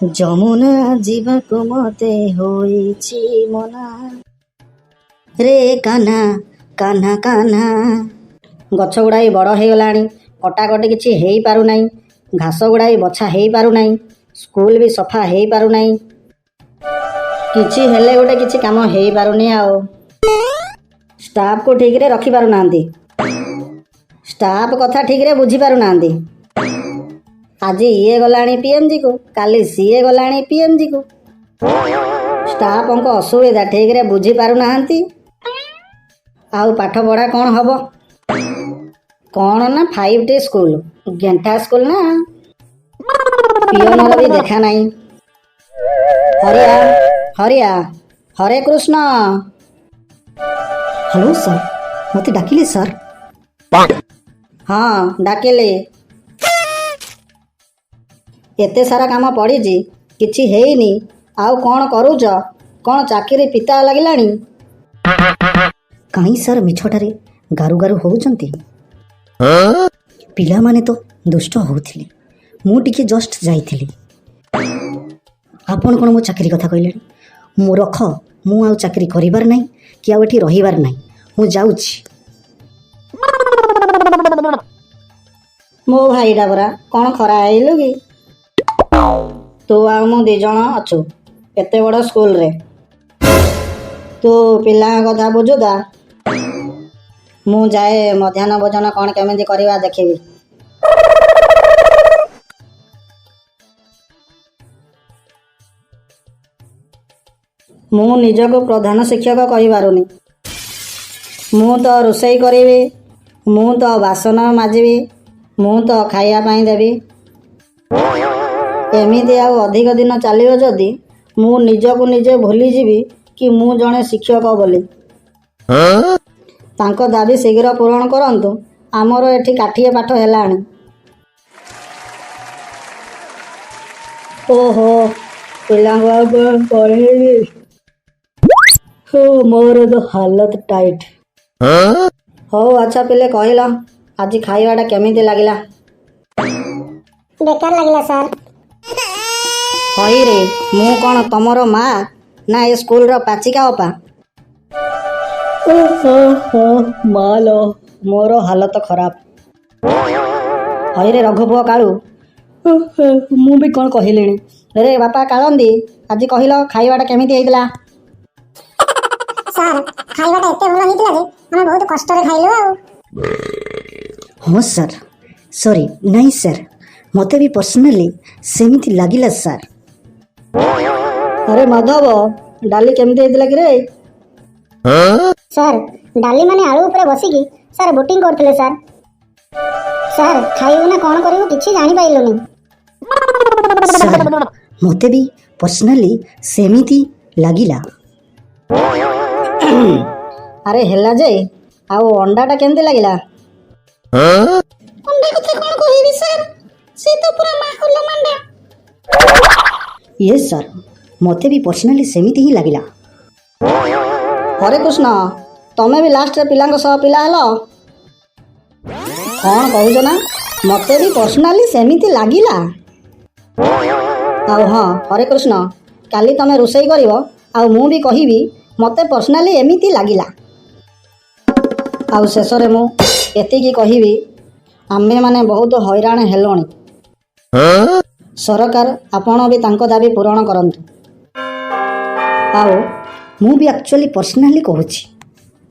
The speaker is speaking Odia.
ଯମୁନା ଯିବାକୁ ମତେ ହୋଇଛି ମନା ରେ କାହ୍ନା କାହ୍ନା କାହ୍ନା। ଗଛ ଗୁଡ଼ାଏ ବଡ଼ ହେଇଗଲାଣି, କଟାକଟି କିଛି ହେଇପାରୁନାହିଁ, ଘାସ ଗୁଡ଼ାଏ ବଛା ହେଇପାରୁନାହିଁ, ସ୍କୁଲ ବି ସଫା ହେଇପାରୁନାହିଁ, କିଛି ହେଲେ ଗୋଟେ କିଛି କାମ ହେଇପାରୁନି। ଆଉ ଷ୍ଟାଫକୁ ଠିକରେ ରଖିପାରୁନାହାନ୍ତି, ଷ୍ଟାଫ କଥା ଠିକରେ ବୁଝିପାରୁନାହାନ୍ତି। ଆଜି ଇଏ ଗଲାଣି ପିଏମ୍ଜିକୁ, କାଲି ସିଏ ଗଲାଣି ପିଏମ୍ଜିକୁ। ଷ୍ଟାଫଙ୍କ ଅସୁବିଧା ଠିକରେ ବୁଝିପାରୁନାହାନ୍ତି। ଆଉ ପାଠପଢ଼ା କ'ଣ ହବ? କ'ଣ ନା 5T ସ୍କୁଲ, ଗେଣ୍ଟା ସ୍କୁଲ ନା। ପିଅନର ବି ଦେଖା ନାହିଁ। ହରିଆ ହରିଆ ହରେ କୃଷ୍ଣ। ହ୍ୟାଲୋ ସାର୍, ମୋତେ ଡାକିଲେ ସାର୍? ହଁ ଡାକିଲି। ଏତେ ସାରା କାମ ପଡ଼ିଛି, କିଛି ହେଇନି, ଆଉ କ'ଣ କରୁଛ? କ'ଣ ଚାକିରି ପିତା ଲାଗିଲାଣି? କାହିଁ ସାର୍ ମିଛଟାରେ ଗାରୁ ଗାରୁ ହେଉଛନ୍ତି? ପିଲାମାନେ ତ ଦୁଷ୍ଟ ହେଉଥିଲେ, ମୁଁ ଟିକେ ଜଷ୍ଟ ଯାଇଥିଲି। ଆପଣ କ'ଣ ମୋ ଚାକିରି କଥା କହିଲେଣି? ମୁଁ ରଖ, ମୁଁ ଆଉ ଚାକିରି କରିବାର ନାହିଁ କି ଆଉ ଏଠି ରହିବାର ନାହିଁ, ମୁଁ ଯାଉଛି। ମୋ ଭାଇଟା ପରା, କ'ଣ ଖରା ହେଇଲୁ କି? ତୁ ଆଉ ମୁଁ 2 ଜଣ ଅଛୁ ଏତେ ବଡ଼ ସ୍କୁଲରେ। ତୁ ପିଲାଙ୍କ କଥା ବୁଝୁଥା, ମୁଁ ଯାଏ ମଧ୍ୟାହ୍ନ ଭୋଜନ କ'ଣ କେମିତି କରିବା ଦେଖିବି। ମୁଁ ନିଜକୁ ପ୍ରଧାନ ଶିକ୍ଷକ କହିପାରୁନି। ମୁଁ ତ ରୋଷେଇ କରିବି, ମୁଁ ତ ବାସନ ମାଜିବି, ମୁଁ ତ ଖାଇବା ପାଇଁ ଦେବି। ଏମିତି ଆଉ ଅଧିକ ଦିନ ଚାଲିବ ଯଦି ମୁଁ ନିଜକୁ ନିଜେ ଭୁଲିଯିବି କି ମୁଁ ଜଣେ ଶିକ୍ଷକ ବୋଲି। ତାଙ୍କ ଦାବି ଶୀଘ୍ର ପୂରଣ କରନ୍ତୁ, ଆମର ଏଠି କାଠିଏ ପାଠ ହେଲାଣି। ଓହୋ, ପିଲାଙ୍କୁ ଆଉ କ'ଣ ପଢ଼େଇବି? ମୋର ତ ହାଲତ ଟାଇଟ୍। ହଉ ଆଚ୍ଛା ପିଲେ, କହିଲ ଆଜି ଖାଇବାଟା କେମିତି ଲାଗିଲା? ବେକାର ଲାଗିଲା ସାର୍। ହଇରେ, ମୁଁ କ'ଣ ତମର ମା ନା ଏ ସ୍କୁଲର ପାଚିକା ଅପା? ମାଲ, ମୋର ହାଲତ ଖରାପ। ହଇରେ ରଘୁପୁଅ କାଳୁ, ମୁଁ ବି କ'ଣ କହିଲିଣି? ରେ ବାପା କାଳନ୍ଦୀ, ଆଜି କହିଲ ଖାଇବାଟା କେମିତି ହେଇଥିଲା? ସାର୍, ଖାଇବାଟା ଏତେ ଭଲ ହେଇଥିଲା ଯେ ଆମେ ବହୁତ କଷ୍ଟରେ ଖାଇଲୁ ଆଉ। ହଁ ସାର୍, ସରି ନାଇଁ ସାର୍, ମୋତେ ବି ପର୍ସନାଲି ସେମିତି ଲାଗିଲା ସାର୍। ଆରେ ମାଧବ, ଡାଲି କେମିତି ହେଇଥିଲା କି ରେ? ସାର୍, ଡାଲି ମାନେ ଆଳୁ ଉପରେ ବସିକି ସାର୍ ବୋଟିଂ କରୁଥିଲେ ସାର୍। ସାର୍, ଖାଇବୁ ନା କ'ଣ କରିବୁ କିଛି ଜାଣିପାରିଲୁନି। ସାର୍, ମୋତେ ବି ପର୍ସନାଲି ସେମିତି ଲାଗିଲା। ଆରେ ହେଲା ଯେ, ଆଉ ଅଣ୍ଡାଟା କେମିତି ଲାଗିଲା? ଅଣ୍ଡା କଥା କ'ଣ କହିବି ସାର୍, ସେ ତ ପୁରା ମାହୁଲ ମାଣ୍ଡା। ୟେସ୍ ସାର୍, ମୋତେ ବି ପର୍ସନାଲି ସେମିତି ହିଁ ଲାଗିଲା। ହରେ କୃଷ୍ଣ, ତମେ ବି ଲାଷ୍ଟରେ ପିଲାଙ୍କ ସହ ପିଲା ହେଲ? କ'ଣ କହୁଛ ନା? ମୋତେ ବି ପର୍ସନାଲି ସେମିତି ଲାଗିଲା। ଆଉ ହଁ ହରେ କୃଷ୍ଣ, କାଲି ତମେ ରୋଷେଇ କରିବ, ଆଉ ମୁଁ ବି କହିବି ମୋତେ ପର୍ସନାଲି ଏମିତି ଲାଗିଲା। ଆଉ ଶେଷରେ ମୁଁ ଏତିକି କହିବି, ଆମ୍ଭେମାନେ ବହୁତ ହଇରାଣ ହେଲୁଣି। ସରକାର ଆପଣ ବି ତାଙ୍କ ଦାବି ପୂରଣ କରନ୍ତୁ। ଆଉ ମୁଁ ବି ଆକ୍ଚୁଆଲି ପର୍ସନାଲି କହୁଛି,